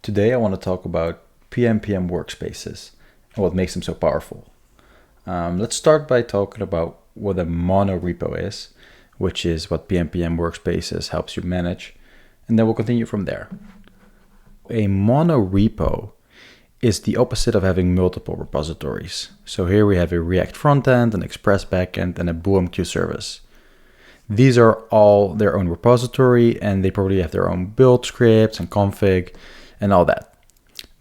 Today I want to talk about pnpm workspaces and what makes them so powerful. Let's start by talking about what a monorepo is, which is what pnpm workspaces helps you manage, and then we'll continue from there. A monorepo is the opposite of having multiple repositories. So here we have a React frontend, an Express backend, and a boolmq service. These are all their own repository, and they probably have their own build scripts and config and all that.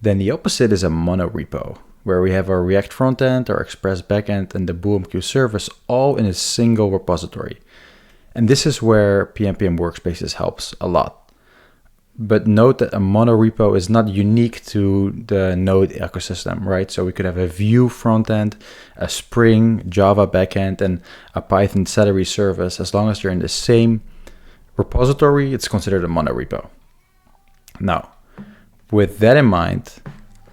Then the opposite is a monorepo, where we have our React frontend, our Express backend, and the boolmq service all in a single repository. And this is where pnpm workspaces helps a lot. But note that a monorepo is not unique to the Node ecosystem, right? So we could have a Vue frontend, a Spring Java backend, and a Python Celery service. As long as they're in the same repository, it's considered a monorepo. Now, with that in mind,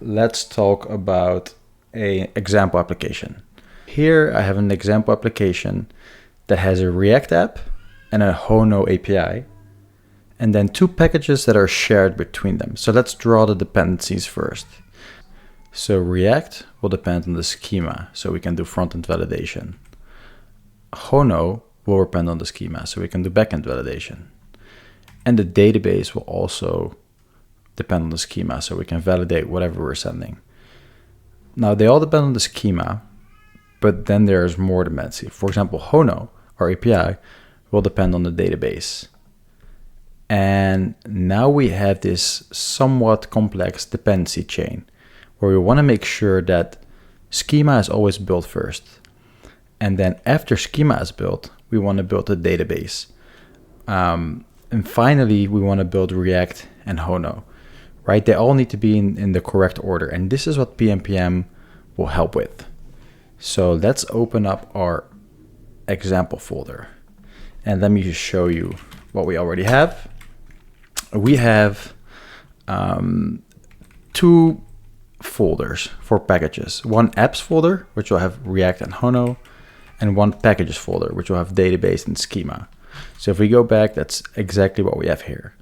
let's talk about an example application. Here I have an example application that has a React app and a Hono API, and then two packages that are shared between them. So let's draw the dependencies first. So React will depend on the schema, so we can do front-end validation. Hono will depend on the schema, so we can do back-end validation. And the database will also depend on the schema, so we can validate whatever we're sending. Now they all depend on the schema, but then there's more dependency. For example, Hono, our API, will depend on the database. And now we have this somewhat complex dependency chain where we want to make sure that schema is always built first. And then after schema is built, we want to build a database. And finally, we want to build React and Hono, right? They all need to be in the correct order. And this is what pnpm will help with. So let's open up our example folder. And let me just show you what we already have. We have two folders for packages. One apps folder, which will have React and Hono, and one packages folder, which will have database and schema. So if we go back, that's exactly what we have here.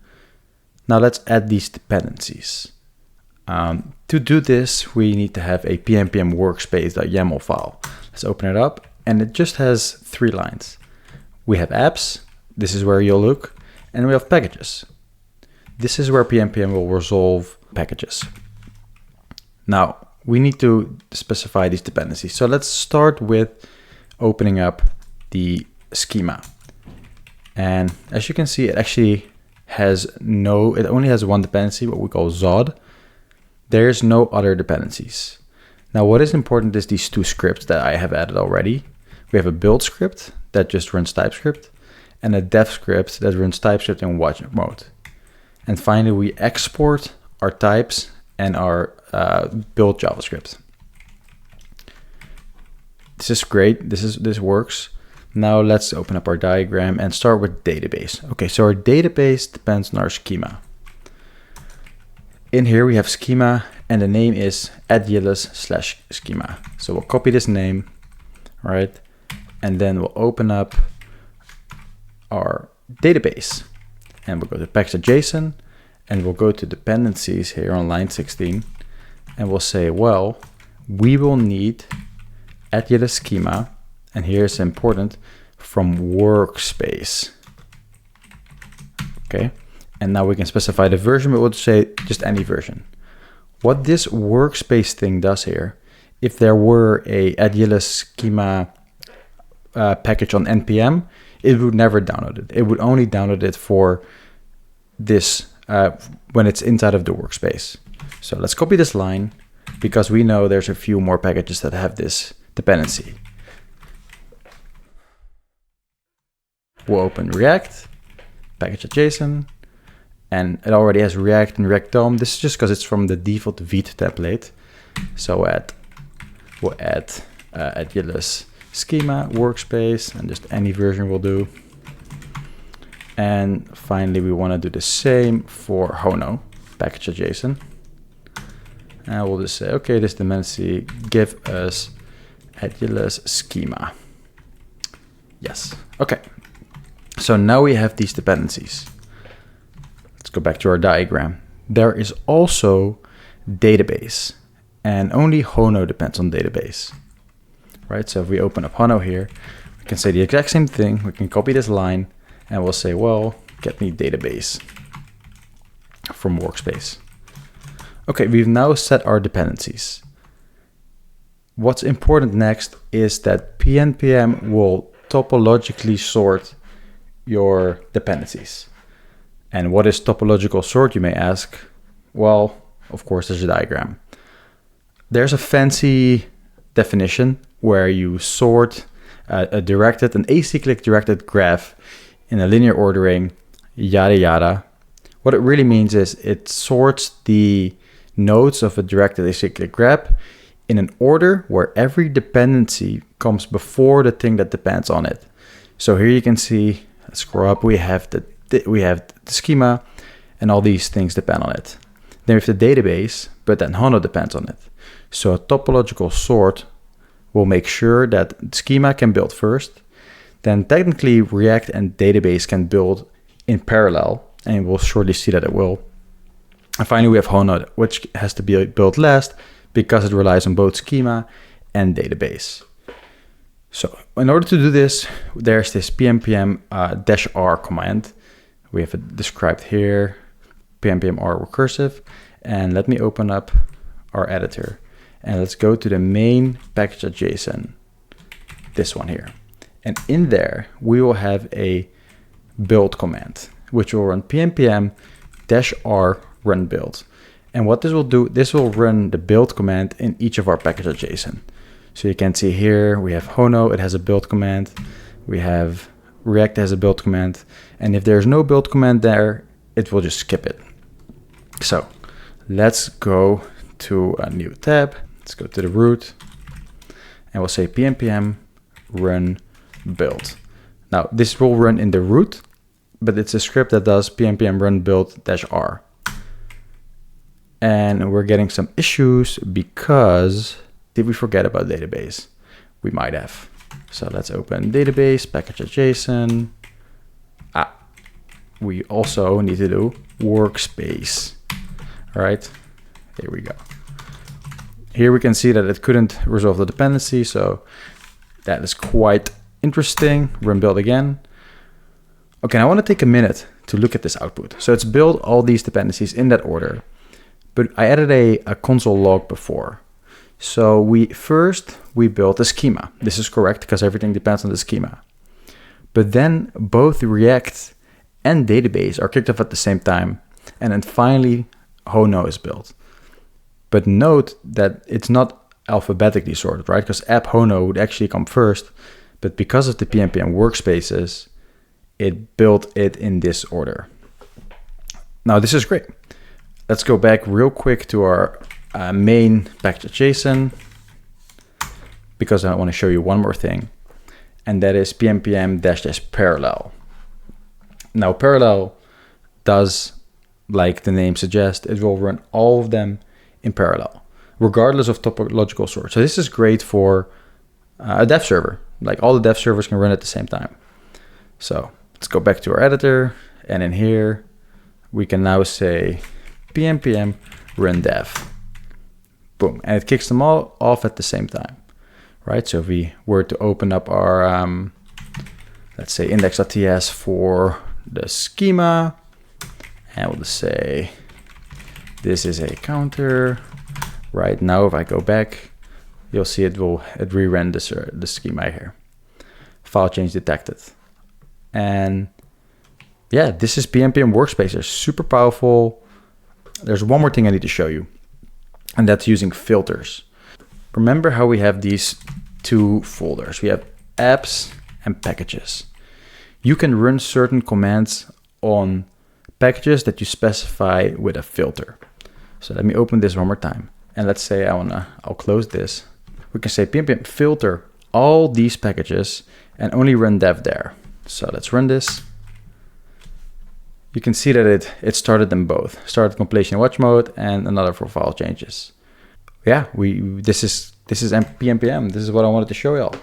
Now let's add these dependencies. To do this, we need to have a pnpm workspace.yaml file. Let's open it up, and it just has 3 lines. We have apps, this is where you'll look, and we have packages. This is where pnpm will resolve packages. Now, we need to specify these dependencies. So let's start with opening up the schema. And as you can see, it actually it only has one dependency, what we call Zod. There's no other dependencies. Now, what is important is these 2 scripts that I have added already. We have a build script that just runs TypeScript, and a dev script that runs TypeScript in watch mode. And finally, we export our types and our build JavaScript. This is great. This works. Now let's open up our diagram and start with database. Okay, so our database depends on our schema. In here we have schema, and the name is @yillis/schema. So we'll copy this name, right? And then we'll open up our database. And we'll go to package.json, and we'll go to dependencies here on line 16, and we'll say, well, we will need @yillis schema, and here's important, from workspace. Okay, and now we can specify the version, but we'll say just any version. What this workspace thing does here, if there were a @yillis schema package on npm, it would never download it. It would only download it for this when it's inside of the workspace. So let's copy this line because we know there's a few more packages that have this dependency. We'll open React, package.json, and it already has React and React DOM. This is just because it's from the default Vite template. So we'll add @yillis schema workspace, and just any version will do. And finally, we want to do the same for Hono, package.json. And we'll just say, okay, this dependency, give us @yillis schema. Yes, okay. So now we have these dependencies. Let's go back to our diagram. there is also database, and only Hono depends on database, right? So if we open up Hono here, we can say the exact same thing. We can copy this line and we'll say, well, get me database from Workspace. Okay, we've now set our dependencies. What's important next is that pnpm will topologically sort your dependencies. And what is topological sort, you may ask? Well, of course, there's a diagram. There's a fancy definition where you sort an acyclic directed graph in a linear ordering, yada yada. What it really means is it sorts the nodes of a directed acyclic graph in an order where every dependency comes before the thing that depends on it. So here you can see, let's scroll up, we have the schema and all these things depend on it. Then we have the database, but then Hono depends on it. So a topological sort will make sure that schema can build first, then technically React and database can build in parallel, and we'll shortly see that it will. And finally, we have Hono, which has to be built last because it relies on both schema and database. So in order to do this, there's this pnpm -r command. We have it described here, pnpm r recursive. And let me open up our editor. And let's go to the main package.json, this one here. And in there, we will have a build command, which will run pnpm -r run build. And what this will do, this will run the build command in each of our package.json. So you can see here, we have Hono, it has a build command. We have React has a build command. And if there's no build command there, it will just skip it. So let's go to a new tab. Let's go to the root and we'll say pnpm run build. Now this will run in the root, but it's a script that does pnpm run build -r. And we're getting some issues because did we forget about database? We might have. So let's open database, package.json. We also need to do workspace. All right, here we go. Here we can see that it couldn't resolve the dependency, so that is quite interesting. Run build again. Okay, I want to take a minute to look at this output. So it's built all these dependencies in that order, but I added a console log before. So we built a schema. This is correct because everything depends on the schema. But then both React and database are kicked off at the same time. And then finally, Hono is built. But note that it's not alphabetically sorted, right? Because app Hono would actually come first. But because of the pnpm workspaces, it built it in this order. Now, this is great. Let's go back real quick to our main package.json, because I want to show you one more thing, and that is pnpm -parallel. Now, parallel does, like the name suggests, it will run all of them in parallel, regardless of topological sort. So this is great for a dev server. Like all the dev servers can run at the same time. So let's go back to our editor, and in here, we can now say pnpm run dev. Boom, and it kicks them all off at the same time, right? So if we were to open up our, let's say index.ts for the schema, and we'll just say, this is a counter. Right now, if I go back, you'll see it re-ran the schema here. File change detected. And yeah, this is pnpm workspaces, super powerful. There's one more thing I need to show you, and that's using filters. Remember how we have these two folders. We have apps and packages. You can run certain commands on packages that you specify with a filter. So let me open this one more time. And let's say I'll close this. We can say pnpm filter all these packages and only run dev there. So let's run this. You can see that it started them both. Started compilation in watch mode and another for file changes. Yeah, this is pnpm. This is what I wanted to show y'all.